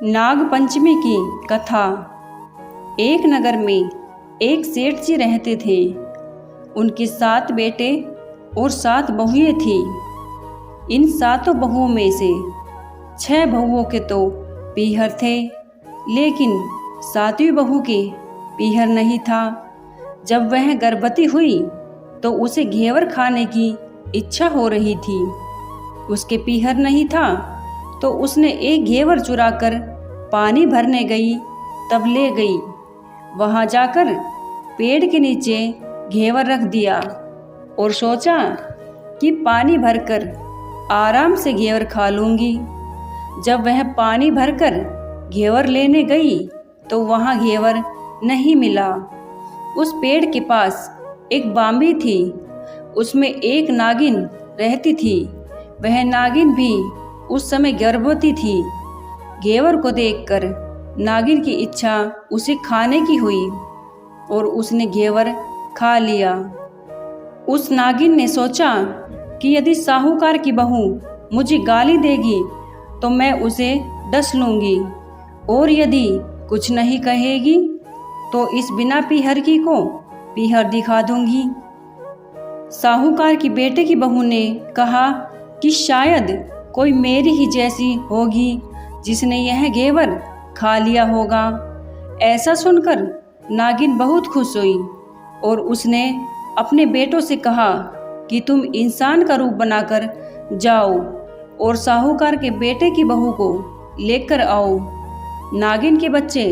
नाग पंचमी की कथा। एक नगर में एक सेठ जी रहते थे। उनके 7 बेटे और 7 बहुएं थीं। इन 7 बहुओं में से 6 बहुओं के तो पीहर थे, लेकिन 7वीं बहू के पीहर नहीं था। जब वह गर्भवती हुई तो उसे घेवर खाने की इच्छा हो रही थी। उसके पीहर नहीं था तो उसने एक घेवर चुराकर पानी भरने गई, तब ले गई। वहां जाकर पेड़ के नीचे घेवर रख दिया और सोचा कि पानी भरकर आराम से घेवर खा लूंगी। जब वह पानी भरकर घेवर लेने गई तो वहां घेवर नहीं मिला। उस पेड़ के पास एक बांबी थी, उसमें एक नागिन रहती थी। वह नागिन भी उस समय गर्भवती थी। घेवर को देखकर नागिन की इच्छा उसे खाने की हुई और उसने घेवर खा लिया। उस नागिन ने सोचा कि यदि साहूकार की बहू मुझे गाली देगी तो मैं उसे डस लूंगी, और यदि कुछ नहीं कहेगी तो इस बिना पीहर की को पीहर दिखा दूंगी। साहूकार की बेटे की बहू ने कहा कि शायद कोई मेरी ही जैसी होगी जिसने यह घेवर खा लिया होगा। ऐसा सुनकर नागिन बहुत खुश हुई और उसने अपने बेटों से कहा कि तुम इंसान का रूप बनाकर जाओ और साहूकार के बेटे की बहू को लेकर आओ। नागिन के बच्चे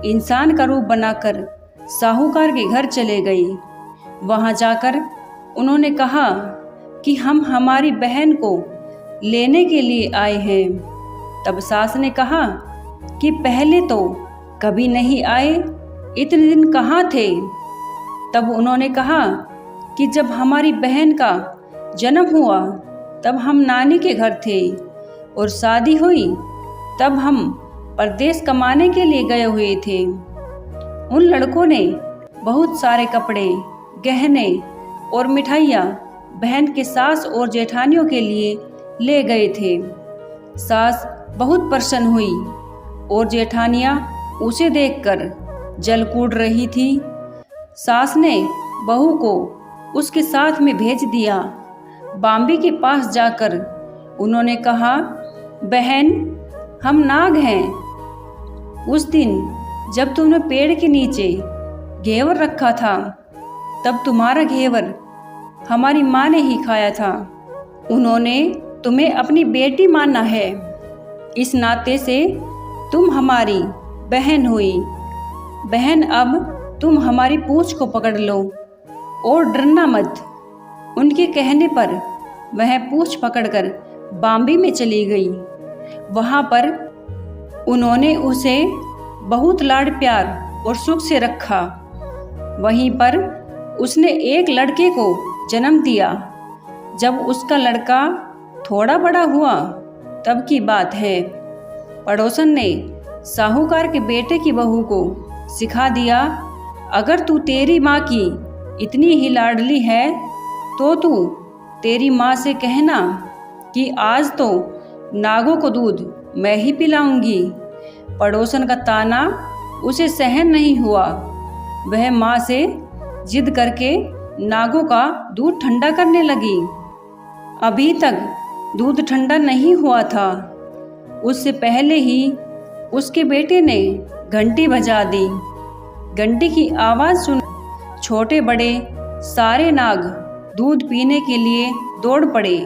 इंसान का रूप बनाकर साहूकार के घर चले गए। वहां जाकर उन्होंने कहा कि हम हमारी बहन को लेने के लिए आए हैं। तब सास ने कहा कि पहले तो कभी नहीं आए, इतने दिन कहाँ थे? तब उन्होंने कहा कि जब हमारी बहन का जन्म हुआ तब हम नानी के घर थे, और शादी हुई तब हम परदेश कमाने के लिए गए हुए थे। उन लड़कों ने बहुत सारे कपड़े, गहने और मिठाइयाँ बहन के सास और जेठानियों के लिए ले गए थे। सास बहुत प्रसन्न हुई और जेठानियाँ उसे देखकर जल कूद रही थी। सास ने बहू को उसके साथ में भेज दिया। बांबी के पास जाकर उन्होंने कहा, बहन, हम नाग हैं। उस दिन जब तुमने पेड़ के नीचे घेवर रखा था तब तुम्हारा घेवर हमारी माँ ने ही खाया था। उन्होंने तुम्हें अपनी बेटी माना है, इस नाते से तुम हमारी बहन हुई। बहन, अब तुम हमारी पूंछ को पकड़ लो और डरना मत। उनके कहने पर वह पूंछ पकड़कर बांबी में चली गई। वहां पर उन्होंने उसे बहुत लाड़ प्यार और सुख से रखा। वहीं पर उसने एक लड़के को जन्म दिया। जब उसका लड़का थोड़ा बड़ा हुआ तब की बात है, पड़ोसन ने साहूकार के बेटे की बहू को सिखा दिया, अगर तू तेरी माँ की इतनी ही लाडली है तो तू तेरी माँ से कहना कि आज तो नागों को दूध मैं ही पिलाऊंगी। पड़ोसन का ताना उसे सहन नहीं हुआ। वह माँ से जिद करके नागों का दूध ठंडा करने लगी। अभी तक दूध ठंडा नहीं हुआ था, उससे पहले ही उसके बेटे ने घंटी बजा दी। घंटी की आवाज़ सुन छोटे बड़े सारे नाग दूध पीने के लिए दौड़ पड़े।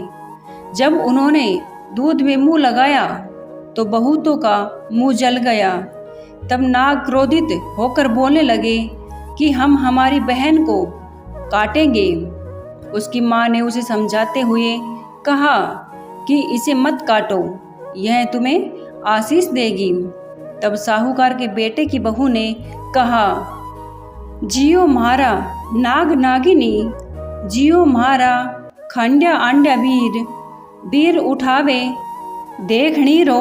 जब उन्होंने दूध में मुंह लगाया तो बहुतों का मुंह जल गया। तब नाग क्रोधित होकर बोलने लगे कि हम हमारी बहन को काटेंगे। उसकी माँ ने उसे समझाते हुए कहा कि इसे मत काटो, यह तुम्हें आशीष देगी। तब साहूकार के बेटे की बहू ने कहा, जियो म्हारा नाग नागिनी, जियो म्हारा खंड्या आंड्या वीर, वीर उठावे देखणी रो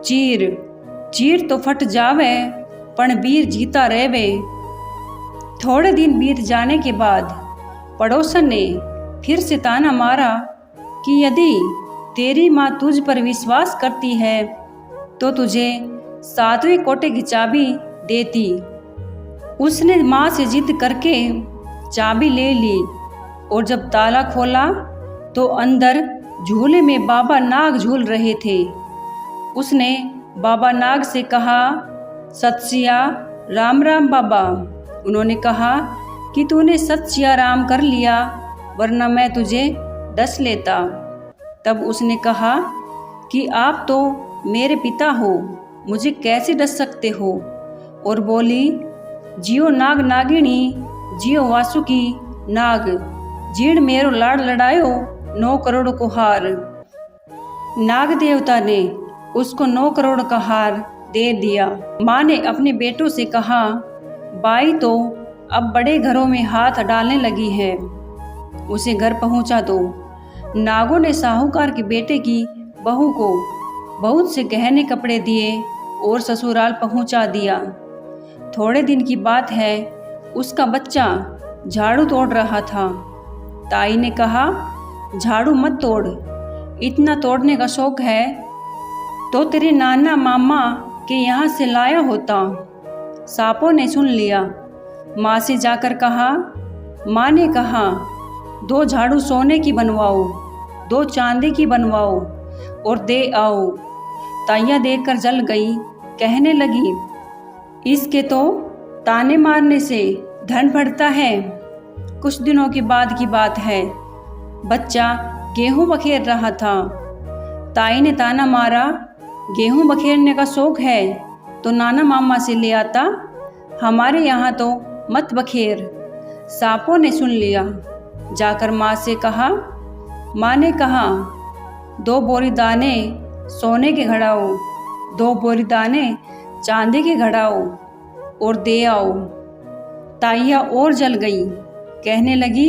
चीर, चीर तो फट जावे पण वीर जीता रहवे। थोड़े दिन बीत जाने के बाद पड़ोसन ने फिर से ताना मारा कि यदि तेरी माँ तुझ पर विश्वास करती है तो तुझे 7वें कोटे की चाबी देती। उसने माँ से जिद करके चाबी ले ली और जब ताला खोला तो अंदर झूले में बाबा नाग झूल रहे थे। उसने बाबा नाग से कहा, सत सिया राम राम बाबा। उन्होंने कहा कि तूने सत सिया राम कर लिया, वरना मैं तुझे डस लेता। तब उसने कहा कि आप तो मेरे पिता हो, मुझे कैसे डस सकते हो। और बोली, जियो नाग नागिनी, जियो वासुकी नाग, जीण मेरो लाड़ लड़ायो 9 करोड़ को हार। नाग देवता ने उसको 9 करोड़ का हार दे दिया। माँ ने अपने बेटों से कहा, बाई तो अब बड़े घरों में हाथ डालने लगी है, उसे घर पहुंचा दो। नागों ने साहूकार के बेटे की बहू को बहुत से गहने कपड़े दिए और ससुराल पहुंचा दिया। थोड़े दिन की बात है, उसका बच्चा झाड़ू तोड़ रहा था। ताई ने कहा, झाड़ू मत तोड़, इतना तोड़ने का शौक है तो तेरे नाना मामा के यहाँ से लाया होता। सांपों ने सुन लिया। माँ से जाकर कहा, माँ ने कहा 2 झाड़ू सोने की बनवाओ, 2 चांदी की बनवाओ और दे आओ। ताइयाँ देखकर जल गई, कहने लगी, इसके तो ताने मारने से धन बढ़ता है। कुछ दिनों के बाद की बात है, बच्चा गेहूं बखेर रहा था। ताई ने ताना मारा, गेहूं बखेरने का शौक है तो नाना मामा से ले आता, हमारे यहाँ तो मत बखेर। सांपों ने सुन लिया। जाकर माँ से कहा, माँ ने कहा 2 बोरी दाने सोने के घड़ाओ, 2 बोरी दाने चांदी के घड़ाओ और दे आओ। ताइया और जल गई, कहने लगी,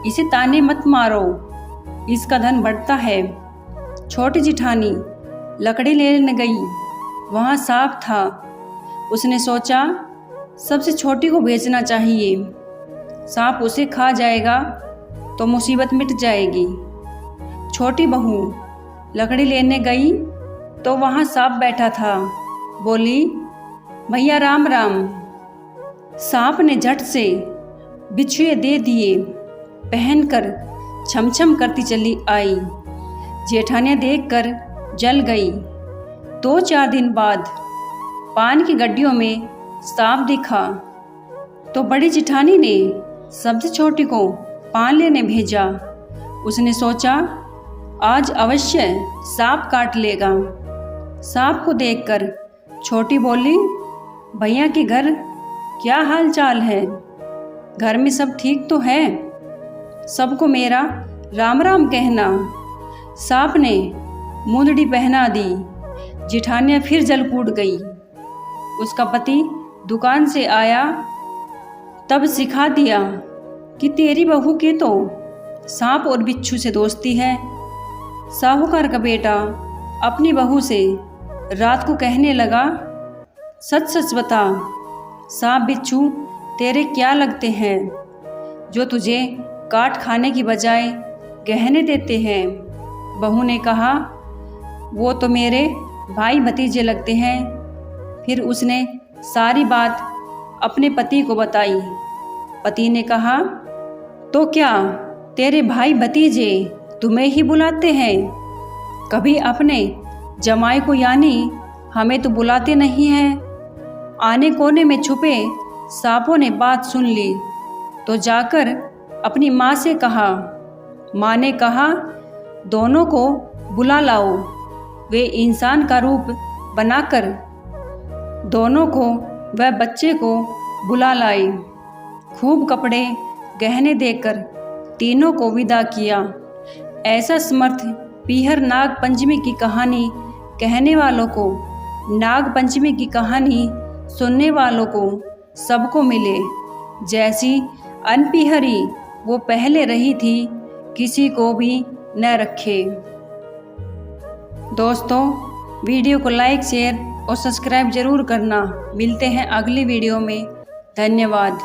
इसे ताने मत मारो, इसका धन बढ़ता है। छोटी जिठानी लकड़ी लेने गई, वहाँ सांप था। उसने सोचा सबसे छोटी को बेचना चाहिए, सांप उसे खा जाएगा तो मुसीबत मिट जाएगी। छोटी बहू लकड़ी लेने गई तो वहाँ सांप बैठा था। बोली, भैया राम राम। सांप ने झट से बिछुए दे दिए, पहनकर छमछम करती चली आई। जेठानियाँ देखकर जल गई। 2-4 दिन बाद पान की गड्डियों में सांप दिखा तो बड़ी जेठानी ने सबसे छोटी को पान लेने भेजा। उसने सोचा आज अवश्य सांप काट लेगा। सांप को देखकर छोटी बोली, भैया के घर क्या हाल चाल है? घर में सब ठीक तो है? सबको मेरा राम राम कहना। सांप ने मुंदड़ी पहना दी। जिठानियाँ फिर जल कूद गई। उसका पति दुकान से आया, तब सिखा दिया कि तेरी बहू के तो सांप और बिच्छू से दोस्ती है। साहूकार का बेटा अपनी बहू से रात को कहने लगा, सच सच बता, सांप बिच्छू तेरे क्या लगते हैं जो तुझे काट खाने की बजाय गहने देते हैं? बहू ने कहा, वो तो मेरे भाई भतीजे लगते हैं। फिर उसने सारी बात अपने पति को बताई। पति ने कहा, तो क्या तेरे भाई भतीजे तुम्हें ही बुलाते हैं? कभी अपने जमाई को यानी हमें तो बुलाते नहीं हैं। आने कोने में छुपे सांपों ने बात सुन ली तो जाकर अपनी माँ से कहा। माँ ने कहा, दोनों को बुला लाओ। वे इंसान का रूप बनाकर दोनों को वह बच्चे को बुला लाई। खूब कपड़े गहने देकर तीनों को विदा किया। ऐसा समर्थ पीहर नाग पंचमी की कहानी कहने वालों को, नाग पंचमी की कहानी सुनने वालों को सबको मिले। जैसी अनपीहरी वो पहले रही थी, किसी को भी न रखे। दोस्तों, वीडियो को लाइक, शेयर और सब्सक्राइब ज़रूर करना। मिलते हैं अगली वीडियो में। धन्यवाद।